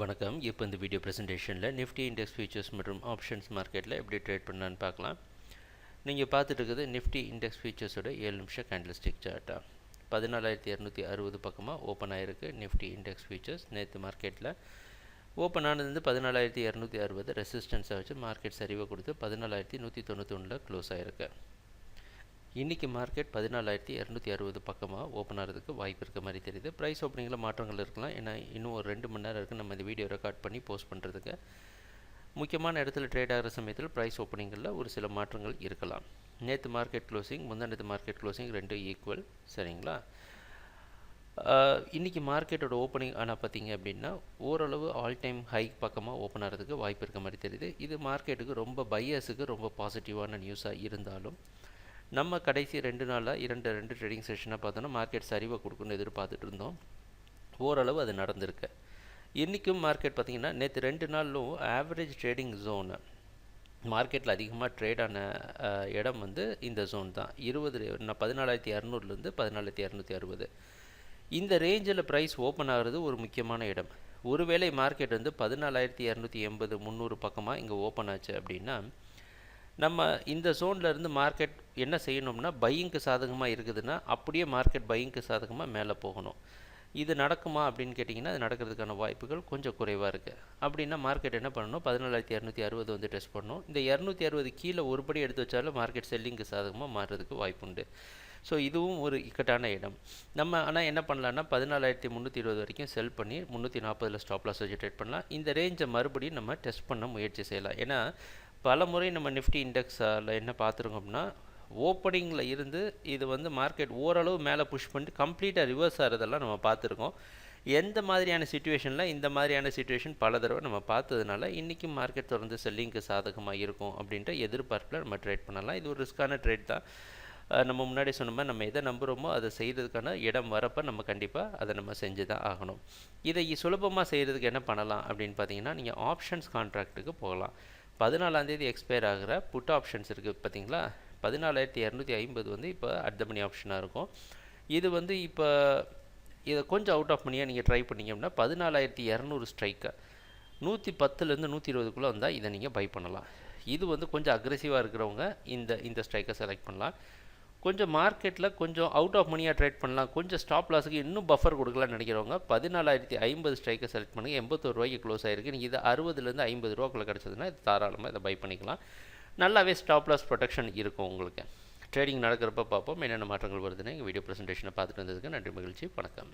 வணக்கம். இப்போ இந்த வீடியோ ப்ரெசன்டேஷனில் நிஃப்டி இண்டெக்ஸ் ஃபியூச்சர்ஸ் மற்றும் ஆப்ஷன்ஸ் மார்க்கெட்டில் எப்படி ட்ரேட் பண்ணலான்னு பார்க்கலாம். நீங்கள் பார்த்துட்டு இருக்குது நிஃப்டி இண்டெக்ஸ் ஃபியூச்சர்ஸோட 7 நிமிஷம் கேண்டில்ஸ்டிக் சார்ட்டா 14,260 பக்கமாக ஓப்பன் ஆகிருக்கு. நிஃப்டி இண்டெக்ஸ் ஃபியூச்சர்ஸ் நேற்று மார்க்கெட்டில் ஓப்பன் ஆனது 14,260 ரெசிஸ்டன்ஸை வச்சு மார்க்கெட் சரிவை கொடுத்து 14,191 க்ளோஸ் ஆகிருக்கு. இன்றைக்கி மார்க்கெட் 14,260 பக்கமாக ஓப்பன் ஆகிறதுக்கு வாய்ப்பு இருக்க மாதிரி தெரியுது. ப்ரைஸ் ஓப்பனிங்கில் மாற்றங்கள் இருக்கலாம். ஏன்னா இன்னும் ஒரு 2 மணி நேரம் இருக்குது நம்ம இந்த வீடியோ ரெக்கார்ட் பண்ணி போஸ்ட் பண்ணுறதுக்கு. முக்கியமான இடத்துல ட்ரேட் ஆகிற சமயத்தில் ப்ரைஸ் ஓப்பனிங்கில் ஒரு சில மாற்றங்கள் இருக்கலாம். நேற்று மார்க்கெட் க்ளோசிங் முந்தானத்து மார்க்கெட் க்ளோசிங் ரெண்டும் ஈக்குவல், சரிங்களா? இன்றைக்கி மார்க்கெட்டோட ஓப்பனிங் ஆனால் பார்த்திங்க அப்படின்னா ஓரளவு ஆல் டைம் ஹை பக்கமாக ஓப்பன் ஆகிறதுக்கு வாய்ப்பு இருக்க மாதிரி தெரியுது. இது மார்க்கெட்டுக்கு ரொம்ப பையர்ஸுக்கு ரொம்ப பாசிட்டிவான நியூஸாக இருந்தாலும் நம்ம கடைசி 2 நாளாக ரெண்டு ட்ரேடிங் செஷனாக பார்த்தோன்னா மார்க்கெட் சரிவை கொடுக்குன்னு எதிர்பார்த்துட்டு இருந்தோம். ஓரளவு அது நடந்திருக்கு. இன்றைக்கும் மார்க்கெட் பார்த்திங்கன்னா நேற்று 2 நாளிலும் ஆவரேஜ் ட்ரேடிங் ஜோனு மார்க்கெட்டில் அதிகமாக ட்ரேடான இடம் இந்த ஜோன் தான். 14,200லேருந்து 14,260 இந்த ரேஞ்சில் ப்ரைஸ் ஓப்பன் ஆகிறது ஒரு முக்கியமான இடம். ஒருவேளை மார்க்கெட் 14,280 300 பக்கமாக இங்கே ஓப்பன் ஆச்சு அப்படின்னா நம்ம இந்த ஜோனில் இருந்து மார்க்கெட் என்ன செய்யணும்னா பையிங்க்கு சாதகமாக இருக்குதுன்னா அப்படியே மார்க்கெட் பையிங்க்கு சாதகமாக மேலே போகணும். இது நடக்குமா அப்படின்னு கேட்டிங்கன்னா அது நடக்கிறதுக்கான வாய்ப்புகள் கொஞ்சம் குறைவாக இருக்குது. அப்படின்னா மார்க்கெட் என்ன பண்ணணும், 14,260 டெஸ்ட் பண்ணணும். இந்த 260 கீழே ஒருபடி எடுத்து வச்சாலும் மார்க்கெட் செல்லிங்க்கு சாதகமாக மாறுறதுக்கு வாய்ப்பு உண்டு. ஸோ இதுவும் ஒரு இக்கட்டான இடம். நம்ம ஆனால் என்ன பண்ணலான்னா 14,320 வரைக்கும் செல் பண்ணி 340 ஸ்டாப் லாஸ் வச்சு ட்ரேட் பண்ணலாம். இந்த ரேஞ்சை மறுபடியும் நம்ம டெஸ்ட் பண்ண முயற்சி செய்யலாம். ஏன்னா பல முறை நம்ம நிஃப்டி இண்டெக்ஸில் என்ன பார்த்துருக்கோம்னா ஓப்பனிங்கில் இருந்து இது மார்க்கெட் ஓரளவு மேலே புஷ் பண்ணிட்டு கம்ப்ளீட்டாக ரிவர்ஸ் ஆகிறதெல்லாம் நம்ம பார்த்துருக்கோம். எந்த மாதிரியான சுச்சுவேஷனில் இந்த மாதிரியான சுச்சுவேஷன் பல தடவை நம்ம பார்த்ததுனால இன்றைக்கும் மார்க்கெட் தொடர்ந்து செல்லிங்க்கு சாதகமாக இருக்கும் அப்படின்ற எதிர்பார்ப்பில் நம்ம ட்ரேட் பண்ணலாம். இது ஒரு ரிஸ்க்கான ட்ரேட் தான். நம்ம முன்னாடி சொன்ன மாதிரி நம்ம எதை நம்புகிறோமோ அதை செய்கிறதுக்கான இடம் வரப்போ நம்ம கண்டிப்பாக அதை நம்ம செஞ்சு தான் ஆகணும். இதை சுலபமாக செய்கிறதுக்கு என்ன பண்ணலாம் அப்படின்னு பார்த்தீங்கன்னா நீங்கள் ஆப்ஷன்ஸ் கான்ட்ராக்ட்டுக்கு போகலாம். 14ஆம் தேதி எக்ஸ்பயர் ஆகிற புட் ஆப்ஷன்ஸ் இருக்குது பார்த்தீங்களா. 14,250 இப்போ அட் த மணி ஆப்ஷனாக இருக்கும். இது இப்போ இதை கொஞ்சம் அவுட் ஆஃப் மணியாக நீங்கள் ட்ரை பண்ணிங்க அப்படின்னா 14,200 ஸ்ட்ரைக்கை 110லேருந்து 120க்குள்ளே வந்தால் இதை நீங்கள் பை பண்ணலாம். இது கொஞ்சம் அக்ரெசிவாக இருக்கிறவங்க இந்த ஸ்ட்ரைக்கை செலக்ட் பண்ணலாம். கொஞ்சம் மார்க்கெட்டில் கொஞ்சம் அவுட் ஆஃப் மணியாக ட்ரேட் பண்ணலாம், கொஞ்சம் ஸ்டாப் லாஸுக்கு இன்னும் பஃபர் கொடுக்கலான்னு நினைக்கிறவங்க 14,050 ஸ்ட்ரைக்கை செலக்ட் பண்ணுங்கள். 81 ரூபாய்க்கு க்ளோஸ் ஆகிருக்கு. நீங்கள் இது 60லேருந்து 50 ரூபாக்குள்ளே கிடச்சதுன்னா இது தாராளமாக இதை பை பண்ணிக்கலாம். நல்லாவே ஸ்டாப் லாஸ் ப்ரொடெக்ஷன் இருக்கும் உங்களுக்கு. ட்ரேடிங் நடக்கிறப்ப பார்ப்போம் என்னென்ன மாற்றங்கள் வருதுன்னு எங்கள் வீடியோ ப்ரெசன்டேஷனை பார்த்துட்டு வந்ததுக்கு நன்றி, மகிழ்ச்சி, வணக்கம்.